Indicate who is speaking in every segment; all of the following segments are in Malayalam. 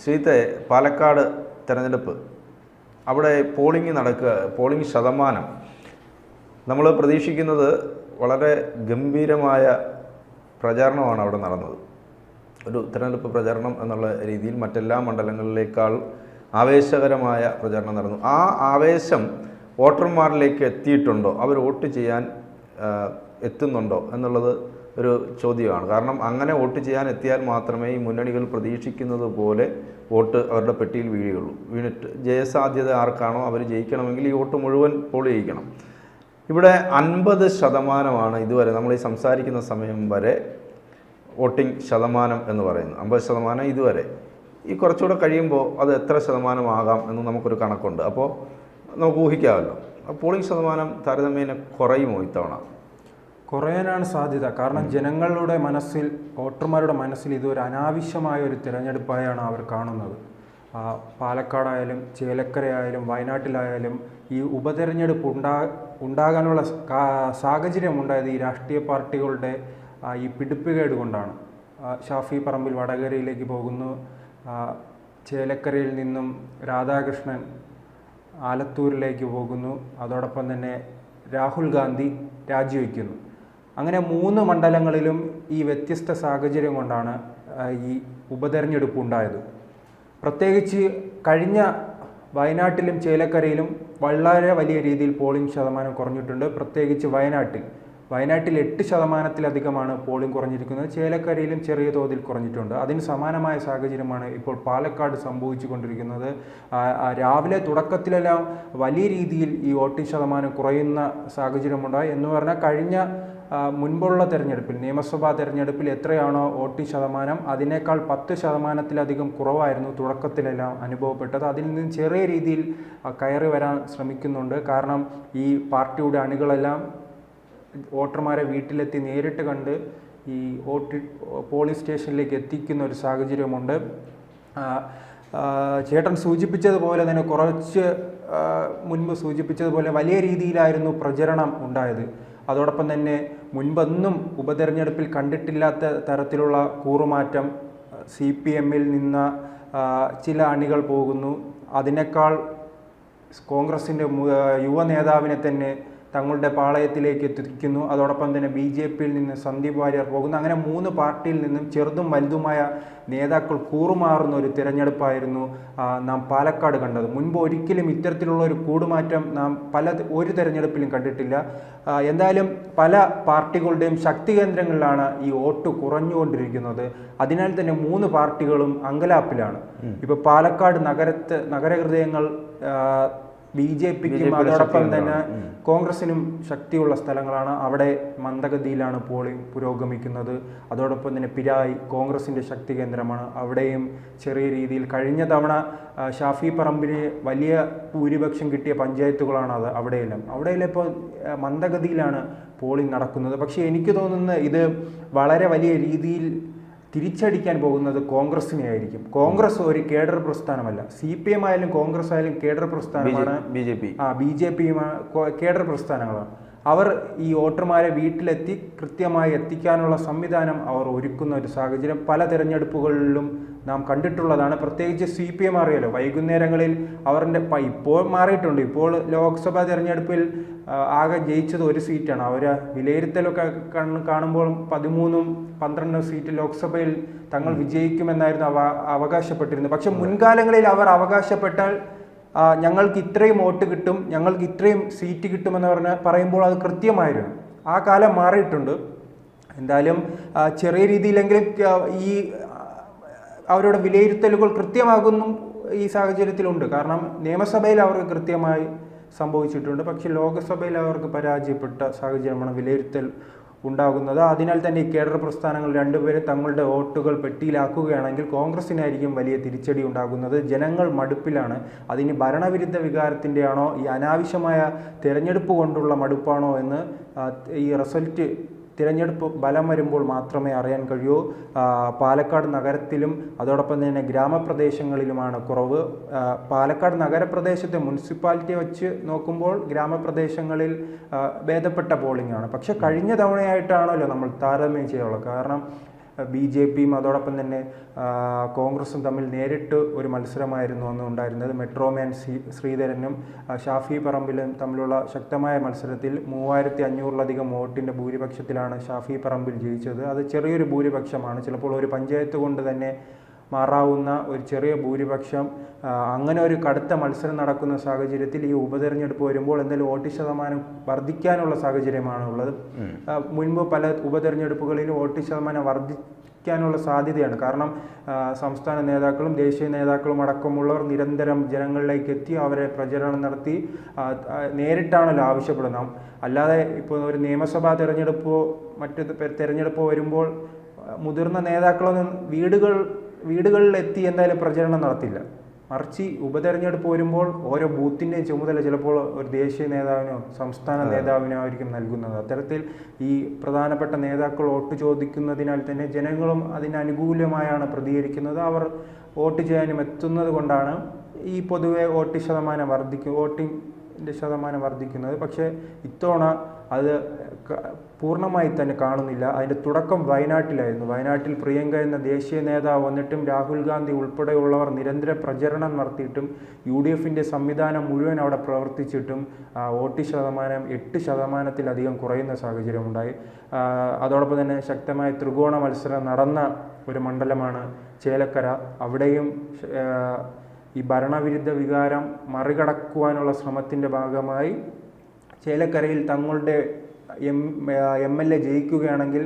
Speaker 1: ശ്രീത്തെ പാലക്കാട് തെരഞ്ഞെടുപ്പ് അവിടെ പോളിംഗ് ശതമാനം നമ്മൾ പ്രതീക്ഷിക്കുന്നത് വളരെ ഗംഭീരമായ പ്രചാരണമാണ് അവിടെ നടന്നത്. ഒരു തിരഞ്ഞെടുപ്പ് പ്രചാരണം എന്നുള്ള രീതിയിൽ മറ്റെല്ലാ മണ്ഡലങ്ങളിലേക്കാൾ ആവേശകരമായ പ്രചാരണം നടന്നു. ആ ആവേശം വോട്ടർമാരിലേക്ക് എത്തിയിട്ടുണ്ടോ, അവർ വോട്ട് ചെയ്യാൻ എത്തുന്നുണ്ടോ എന്നുള്ളത് ഒരു ചോദ്യമാണ്. കാരണം അങ്ങനെ വോട്ട് ചെയ്യാൻ എത്തിയാൽ മാത്രമേ ഈ മുന്നണികൾ പ്രതീക്ഷിക്കുന്നത് പോലെ വോട്ട് അവരുടെ പെട്ടിയിൽ വീണിട്ട് ജയസാധ്യത ആർക്കാണോ അവർ ജയിക്കണമെങ്കിൽ ഈ വോട്ട് മുഴുവൻ പോൾ ചെയ്യിക്കണം. ഇവിടെ 50% ഇതുവരെ നമ്മൾ ഈ സംസാരിക്കുന്ന സമയം വരെ വോട്ടിംഗ് ശതമാനം എന്ന് പറയുന്നത്. 50% ഇതുവരെ. ഈ കുറച്ചുകൂടെ കഴിയുമ്പോൾ അത് എത്ര ശതമാനമാകാം എന്ന് നമുക്കൊരു കണക്കുണ്ട്. അപ്പോൾ നമുക്ക് ഊഹിക്കാമല്ലോ. പോളിംഗ് ശതമാനം താരതമ്യേന കുറയുമോ ഇത്തവണ?
Speaker 2: കുറയാനാണ് സാധ്യത. കാരണം ജനങ്ങളുടെ മനസ്സിൽ, വോട്ടർമാരുടെ മനസ്സിൽ ഇതൊരു അനാവശ്യമായ ഒരു തിരഞ്ഞെടുപ്പായാണ് അവർ കാണുന്നത്. പാലക്കാടായാലും ചേലക്കരയായാലും വയനാട്ടിലായാലും ഈ ഉപതെരഞ്ഞെടുപ്പ് ഉണ്ടാകാനുള്ള സാഹചര്യം ഉണ്ടായത് ഈ രാഷ്ട്രീയ പാർട്ടികളുടെ ഈ പിടിപ്പുകേട് കൊണ്ടാണ്. ഷാഫി പറമ്പിൽ വടകരയിലേക്ക് പോകുന്നു, ചേലക്കരയിൽ നിന്നും രാധാകൃഷ്ണൻ ആലത്തൂരിലേക്ക് പോകുന്നു, അതോടൊപ്പം തന്നെ രാഹുൽ ഗാന്ധി രാജിവെക്കുന്നു. അങ്ങനെ 3 മണ്ഡലങ്ങളിലും ഈ വ്യത്യസ്ത സാഹചര്യം കൊണ്ടാണ് ഈ ഉപതെരഞ്ഞെടുപ്പ് ഉണ്ടായത്. പ്രത്യേകിച്ച് കഴിഞ്ഞ വയനാട്ടിലും ചേലക്കരയിലും വളരെ വലിയ രീതിയിൽ പോളിംഗ് ശതമാനം കുറഞ്ഞിട്ടുണ്ട്. പ്രത്യേകിച്ച് വയനാട്ടിൽ 8%-ലധികമാണ് പോളിംഗ് കുറഞ്ഞിരിക്കുന്നത്. ചേലക്കരയിലും ചെറിയ തോതിൽ കുറഞ്ഞിട്ടുണ്ട്. അതിന് സമാനമായ സാഹചര്യമാണ് ഇപ്പോൾ പാലക്കാട് സംഭവിച്ചു കൊണ്ടിരിക്കുന്നത്. രാവിലെ തുടക്കത്തിലെല്ലാം വലിയ രീതിയിൽ ഈ വോട്ടിംഗ് ശതമാനം കുറയുന്ന സാഹചര്യമുണ്ടായി. എന്ന് പറഞ്ഞാൽ കഴിഞ്ഞ മുൻപുള്ള തെരഞ്ഞെടുപ്പിൽ, നിയമസഭാ തെരഞ്ഞെടുപ്പിൽ എത്രയാണോ വോട്ടിംഗ് ശതമാനം അതിനേക്കാൾ 10%-ലധികം കുറവായിരുന്നു തുടക്കത്തിലെല്ലാം അനുഭവപ്പെട്ടത്. അതിൽ നിന്ന് ചെറിയ രീതിയിൽ കയറി വരാൻ ശ്രമിക്കുന്നുണ്ട്. കാരണം ഈ പാർട്ടിയുടെ അണികളെല്ലാം വോട്ടർമാരെ വീട്ടിലെത്തി നേരിട്ട് കണ്ട് ഈ പോളിംഗ് സ്റ്റേഷനിലേക്ക് എത്തിക്കുന്ന ഒരു സാഹചര്യമുണ്ട്. ചേട്ടൻ സൂചിപ്പിച്ചതുപോലെ തന്നെ, കുറച്ച് മുൻപ് സൂചിപ്പിച്ചതുപോലെ വലിയ രീതിയിലായിരുന്നു പ്രചരണം ഉണ്ടായത്. അതോടൊപ്പം തന്നെ മുൻപൊന്നും ഉപതെരഞ്ഞെടുപ്പിൽ കണ്ടിട്ടില്ലാത്ത തരത്തിലുള്ള കൂറുമാറ്റം CPM-ൽ നിന്ന് ചില അണികൾ പോകുന്നു. അതിനേക്കാൾ കോൺഗ്രസിൻ്റെ യുവ നേതാവിനെ തന്നെ തങ്ങളുടെ പാളയത്തിലേക്ക് എത്തിക്കുന്നു. അതോടൊപ്പം തന്നെ BJP-യിൽ നിന്ന് സന്ദീപ് വാര്യർ പോകുന്നു. അങ്ങനെ 3 പാർട്ടിയിൽ നിന്നും ചെറുതും വലുതുമായ നേതാക്കൾ കൂറുമാറുന്ന ഒരു തിരഞ്ഞെടുപ്പായിരുന്നു നാം പാലക്കാട് കണ്ടത്. മുൻപ് ഒരിക്കലും ഇത്തരത്തിലുള്ള ഒരു കൂടുമാറ്റം നാം ഒരു തിരഞ്ഞെടുപ്പിലും കണ്ടിട്ടില്ല. എന്തായാലും പല പാർട്ടികളുടെയും ശക്തി കേന്ദ്രങ്ങളിലാണ് ഈ വോട്ട് കുറഞ്ഞുകൊണ്ടിരിക്കുന്നത്. അതിനാൽ തന്നെ 3 പാർട്ടികളും അങ്കലാപ്പിലാണ്. ഇപ്പോൾ പാലക്കാട് നഗരഹൃദയങ്ങൾ BJP-ക്കും അതോടൊപ്പം തന്നെ കോൺഗ്രസിനും ശക്തിയുള്ള സ്ഥലങ്ങളാണ്. അവിടെ മന്ദഗതിയിലാണ് പോളിംഗ് പുരോഗമിക്കുന്നത്. അതോടൊപ്പം തന്നെ പിരായി കോൺഗ്രസിൻ്റെ ശക്തി കേന്ദ്രമാണ്. അവിടെയും ചെറിയ രീതിയിൽ കഴിഞ്ഞ തവണ ഷാഫി പറമ്പിന് വലിയ ഭൂരിപക്ഷം കിട്ടിയ പഞ്ചായത്തുകളാണ് അവിടെയെല്ലാം ഇപ്പോൾ മന്ദഗതിയിലാണ് പോളിംഗ് നടക്കുന്നത്. പക്ഷേ എനിക്ക് തോന്നുന്നത് ഇത് വളരെ വലിയ രീതിയിൽ തിരിച്ചടിക്കാൻ പോകുന്നത് കോൺഗ്രസിനെ ആയിരിക്കും. കോൺഗ്രസ് ഒരു കേഡർ പ്രസ്ഥാനമല്ല. CPM ആയാലും കോൺഗ്രസ് ആയാലും കേഡർ പ്രസ്ഥാനമാണ്. BJP cadre പ്രസ്ഥാനങ്ങളാണ്. അവർ ഈ വോട്ടർമാരെ വീട്ടിലെത്തി കൃത്യമായി എത്തിക്കാനുള്ള സംവിധാനം അവർ ഒരുക്കുന്ന ഒരു സാഹചര്യം പല തിരഞ്ഞെടുപ്പുകളിലും നാം കണ്ടിട്ടുള്ളതാണ്. പ്രത്യേകിച്ച് CPM അറിയാലോ, വൈകുന്നേരങ്ങളിൽ ഇപ്പോൾ മാറിയിട്ടുണ്ട്. ഇപ്പോൾ ലോക്സഭാ തിരഞ്ഞെടുപ്പിൽ ആകെ ജയിച്ചത് 1 സീറ്റാണ്. അവർ വിലയിരുത്തലൊക്കെ കാണുമ്പോൾ 13-12 സീറ്റ് ലോക്സഭയിൽ തങ്ങൾ വിജയിക്കുമെന്നായിരുന്നു അവകാശപ്പെട്ടിരുന്നത്. പക്ഷെ മുൻകാലങ്ങളിൽ അവർ അവകാശപ്പെട്ടാൽ ഞങ്ങൾക്ക് ഇത്രയും വോട്ട് കിട്ടും, ഞങ്ങൾക്ക് ഇത്രയും സീറ്റ് കിട്ടുമെന്ന് പറയുമ്പോൾ അത് കൃത്യമായിരുന്നു. ആ കാലം മാറിയിട്ടുണ്ട്. എന്തായാലും ചെറിയ രീതിയിലെങ്കിലും ഈ അവരുടെ വിലയിരുത്തലുകൾ കൃത്യമാകുന്നു ഈ സാഹചര്യത്തിലുണ്ട്. കാരണം നിയമസഭയിൽ അവർക്ക് കൃത്യമായി സംഭവിച്ചിട്ടുണ്ട്. പക്ഷെ ലോക്സഭയിൽ അവർക്ക് പരാജയപ്പെട്ട സാഹചര്യമാണ് വിലയിരുത്തൽ ഉണ്ടാകുന്നത്. അതിനാൽ തന്നെ ഈ കേഡർ പ്രസ്ഥാനങ്ങൾ രണ്ടുപേരും തങ്ങളുടെ വോട്ടുകൾ പെട്ടിയിലാക്കുകയാണെങ്കിൽ കോൺഗ്രസിനായിരിക്കും വലിയ തിരിച്ചടി ഉണ്ടാകുന്നത്. ജനങ്ങൾ മടുപ്പിലാണ്. അതിന് ഭരണവിരുദ്ധ വികാരത്തിൻ്റെ ആണോ ഈ അനാവശ്യമായ തിരഞ്ഞെടുപ്പ് കൊണ്ടുള്ള മടുപ്പാണോ എന്ന് ഈ തിരഞ്ഞെടുപ്പ് ഫലം വരുമ്പോൾ മാത്രമേ അറിയാൻ കഴിയൂ. പാലക്കാട് നഗരത്തിലും അതോടൊപ്പം തന്നെ ഗ്രാമപ്രദേശങ്ങളിലുമാണ് കുറവ്. പാലക്കാട് നഗരപ്രദേശത്തെ മുനിസിപ്പാലിറ്റി വെച്ച് നോക്കുമ്പോൾ ഗ്രാമപ്രദേശങ്ങളിൽ ഭേദപ്പെട്ട പോളിംഗ് ആണ്. പക്ഷെ കഴിഞ്ഞ തവണയായിട്ടാണല്ലോ നമ്മൾ താരതമ്യം ചെയ്യാനുള്ളത്. കാരണം BJPയും അതോടൊപ്പം തന്നെ കോൺഗ്രസും തമ്മിൽ നേരിട്ട് ഒരു മത്സരമായിരുന്നു അന്ന് ഉണ്ടായിരുന്നത്. മെട്രോമാൻ ശ്രീധരനും ഷാഫി പറമ്പിലും തമ്മിലുള്ള ശക്തമായ മത്സരത്തിൽ 3500-ലധികം വോട്ടിൻ്റെ ഭൂരിപക്ഷത്തിലാണ് ഷാഫി പറമ്പിൽ ജയിച്ചത്. അത് ചെറിയൊരു ഭൂരിപക്ഷമാണ്, ചിലപ്പോൾ ഒരു പഞ്ചായത്ത് കൊണ്ട് തന്നെ മാറാവുന്ന ഒരു ചെറിയ ഭൂരിപക്ഷം. അങ്ങനെ ഒരു കടുത്ത മത്സരം നടക്കുന്ന സാഹചര്യത്തിൽ ഈ ഉപതെരഞ്ഞെടുപ്പ് വരുമ്പോൾ എന്തായാലും വോട്ട് ശതമാനം വർദ്ധിക്കാനുള്ള സാഹചര്യമാണ് ഉള്ളത്. മുൻപ് പല ഉപതെരഞ്ഞെടുപ്പുകളിലും വോട്ട് ശതമാനം വർദ്ധിക്കാനുള്ള സാധ്യതയാണ്. കാരണം സംസ്ഥാന നേതാക്കളും ദേശീയ നേതാക്കളും അടക്കമുള്ളവർ നിരന്തരം ജനങ്ങളിലേക്ക് എത്തി അവരെ പ്രചരണം നടത്തി നേരിട്ടാണല്ലോ ആവശ്യപ്പെടുന്നത്. അല്ലാതെ ഇപ്പോൾ ഒരു നിയമസഭാ തെരഞ്ഞെടുപ്പോ മറ്റ് തെരഞ്ഞെടുപ്പോ വരുമ്പോൾ മുതിർന്ന നേതാക്കളൊന്നും വീടുകളിലെത്തി എന്തായാലും പ്രചരണം നടത്തില്ല. മറിച്ച് ഉപതെരഞ്ഞെടുപ്പ് വരുമ്പോൾ ഓരോ ബൂത്തിൻ്റെയും ചുമതല ചിലപ്പോൾ ഒരു ദേശീയ നേതാവിനോ സംസ്ഥാന നേതാവിനോ ആയിരിക്കും നൽകുന്നത്. അത്തരത്തിൽ ഈ പ്രധാനപ്പെട്ട നേതാക്കൾ വോട്ട് ചോദിക്കുന്നതിനാൽ തന്നെ ജനങ്ങളും അതിന് അനുകൂലമായാണ് പ്രതികരിക്കുന്നത്. അവർ വോട്ട് ചെയ്യാനും എത്തുന്നത് കൊണ്ടാണ് ഈ പൊതുവെ വോട്ടിൻ്റെ ശതമാനം വർദ്ധിക്കുന്നത്. പക്ഷേ ഇത്തവണ അത് പൂർണ്ണമായി തന്നെ കാണുന്നില്ല. അതിൻ്റെ തുടക്കം വയനാട്ടിലായിരുന്നു. വയനാട്ടിൽ പ്രിയങ്ക എന്ന ദേശീയ നേതാവ് വന്നിട്ടും രാഹുൽ ഗാന്ധി ഉൾപ്പെടെയുള്ളവർ നിരന്തര പ്രചരണം നടത്തിയിട്ടും UDFൻ്റെ സംവിധാനം മുഴുവൻ അവിടെ പ്രവർത്തിച്ചിട്ടും വോട്ട് ശതമാനം 8%-ലധികം കുറയുന്ന സാഹചര്യമുണ്ടായി. അതോടൊപ്പം തന്നെ ശക്തമായ ത്രികോണ മത്സരം നടന്ന ഒരു മണ്ഡലമാണ് ചേലക്കര. അവിടെയും ഈ ഭരണവിരുദ്ധ വികാരം മറികടക്കുവാനുള്ള ശ്രമത്തിൻ്റെ ഭാഗമായി ചേലക്കരയിൽ തങ്ങളുടെ MLA ജയിക്കുകയാണെങ്കിൽ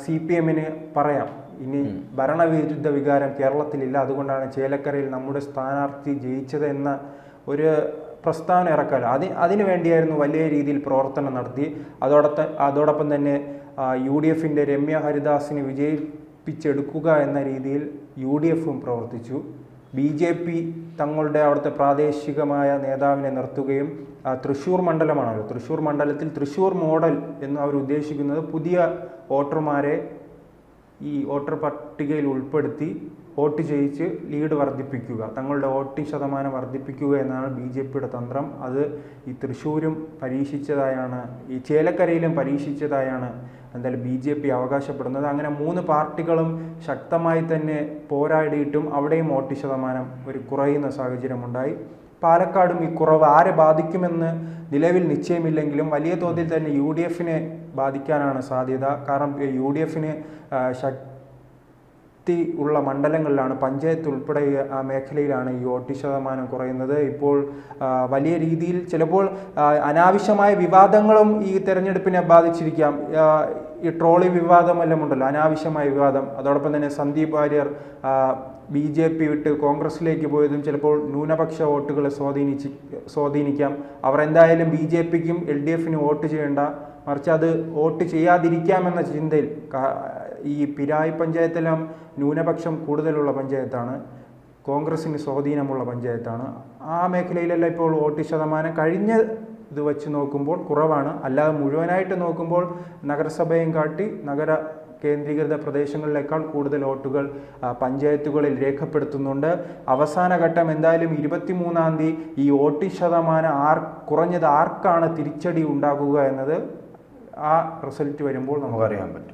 Speaker 2: CPMന് പറയാം ഇനി ഭരണവിരുദ്ധ വികാരം കേരളത്തിലില്ല, അതുകൊണ്ടാണ് ചേലക്കരയിൽ നമ്മുടെ സ്ഥാനാർത്ഥി ജയിച്ചത് എന്ന ഒരു പ്രസ്താവന ഇറക്കാലോ. അതിനു വേണ്ടിയായിരുന്നു വലിയ രീതിയിൽ പ്രവർത്തനം നടത്തി. അതോടൊപ്പം തന്നെ UDFൻ്റെ രമ്യ ഹരിദാസിനെ വിജയിപ്പിച്ചെടുക്കുക എന്ന രീതിയിൽ UDFും പ്രവർത്തിച്ചു. BJP തങ്ങളുടെ അവിടുത്തെ പ്രാദേശികമായ നേതാവിനെ നിർത്തുകയും തൃശ്ശൂർ മണ്ഡലമാണല്ലോ, തൃശ്ശൂർ മണ്ഡലത്തിൽ തൃശ്ശൂർ മോഡൽ എന്ന് അവർ ഉദ്ദേശിക്കുന്നത് പുതിയ വോട്ടർമാരെ ഈ വോട്ടർ പട്ടികയിൽ ഉൾപ്പെടുത്തി വോട്ട് ചെയ്യിച്ച് ലീഡ് വർദ്ധിപ്പിക്കുക, തങ്ങളുടെ വോട്ടിംഗ് ശതമാനം വർദ്ധിപ്പിക്കുക എന്നാണ് BJPയുടെ തന്ത്രം. അത് ഈ തൃശ്ശൂരും പരീക്ഷിച്ചതായാണ്, ഈ ചേലക്കരയിലും പരീക്ഷിച്ചതായാണ് എന്തായാലും BJP അവകാശപ്പെടുന്നത്. അങ്ങനെ 3 പാർട്ടികളും ശക്തമായി തന്നെ പോരാടിയിട്ടും അവിടെയും വോട്ട് ശതമാനം ഒരു കുറയുന്ന സാഹചര്യമുണ്ടായി. പാലക്കാടും ഈ കുറവ് ആരെ ബാധിക്കുമെന്ന് നിലവിൽ നിശ്ചയമില്ലെങ്കിലും വലിയ തോതിൽ തന്നെ UDFനെ ബാധിക്കാനാണ് സാധ്യത. കാരണം UDFന് ശക്തി ഉള്ള മണ്ഡലങ്ങളിലാണ്, പഞ്ചായത്ത് ഉൾപ്പെടെ ആ മേഖലയിലാണ് ഈ വോട്ട് ശതമാനം കുറയുന്നത്. ഇപ്പോൾ വലിയ രീതിയിൽ ചിലപ്പോൾ അനാവശ്യമായ വിവാദങ്ങളും ഈ തെരഞ്ഞെടുപ്പിനെ ബാധിച്ചിരിക്കാം. ഈ ട്രോളി വിവാദമെല്ലാം ഉണ്ടല്ലോ, അനാവശ്യമായ വിവാദം. അതോടൊപ്പം തന്നെ സന്ദീപ് വാര്യർ BJP വിട്ട് കോൺഗ്രസിലേക്ക് പോയതും ചിലപ്പോൾ ന്യൂനപക്ഷ വോട്ടുകളെ സ്വാധീനിക്കാം. അവർ എന്തായാലും BJPക്കും LDFനും വോട്ട് ചെയ്യേണ്ട, മറിച്ച് അത് വോട്ട് ചെയ്യാതിരിക്കാമെന്ന ചിന്തയിൽ. ഈ പിരായി പഞ്ചായത്തെല്ലാം ന്യൂനപക്ഷം കൂടുതലുള്ള പഞ്ചായത്താണ്, കോൺഗ്രസിന് സ്വാധീനമുള്ള പഞ്ചായത്താണ്. ആ മേഖലയിലെല്ലാം ഇപ്പോൾ വോട്ട് ശതമാനം കഴിഞ്ഞ ഇത് വെച്ച് നോക്കുമ്പോൾ കുറവാണ്. അല്ലാതെ മുഴുവനായിട്ട് നോക്കുമ്പോൾ നഗരസഭയും കാട്ടി നഗര കേന്ദ്രീകൃത പ്രദേശങ്ങളിലേക്കാൾ കൂടുതൽ വോട്ടുകൾ പഞ്ചായത്തുകളിൽ രേഖപ്പെടുത്തുന്നുണ്ട്. അവസാന ഘട്ടം എന്തായാലും 23-ാം തീയതി ഈ വോട്ട് ശതമാനം കുറഞ്ഞത് ആർക്കാണ് തിരിച്ചടി ഉണ്ടാകുക എന്നത് ആ റിസൾട്ട് വരുമ്പോൾ നമുക്കറിയാൻ പറ്റും.